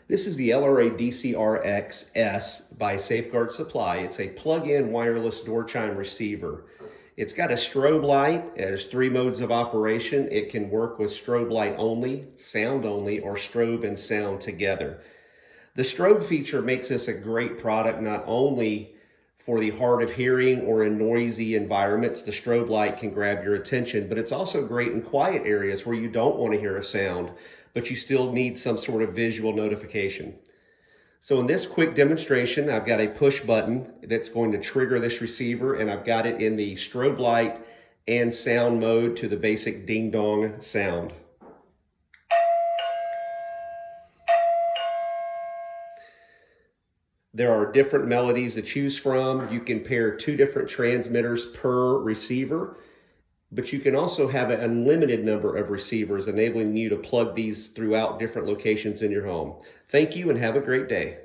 This is the LRA-DCRXS by Safeguard Supply. It's a plug-in wireless door chime receiver. It's got a strobe light. It has 3 modes of operation. It can work with strobe light only, sound only, or strobe and sound together. The strobe feature makes this a great product not only for the hard of hearing or in noisy environments. The strobe light can grab your attention, but it's also great in quiet areas where you don't want to hear a sound, but you still need some sort of visual notification. So in this quick demonstration, I've got a push button that's going to trigger this receiver, and I've got it in the strobe light and sound mode to the basic ding dong sound. There are different melodies to choose from. You can pair 2 different transmitters per receiver, but you can also have an unlimited number of receivers, enabling you to plug these throughout different locations in your home. Thank you and have a great day.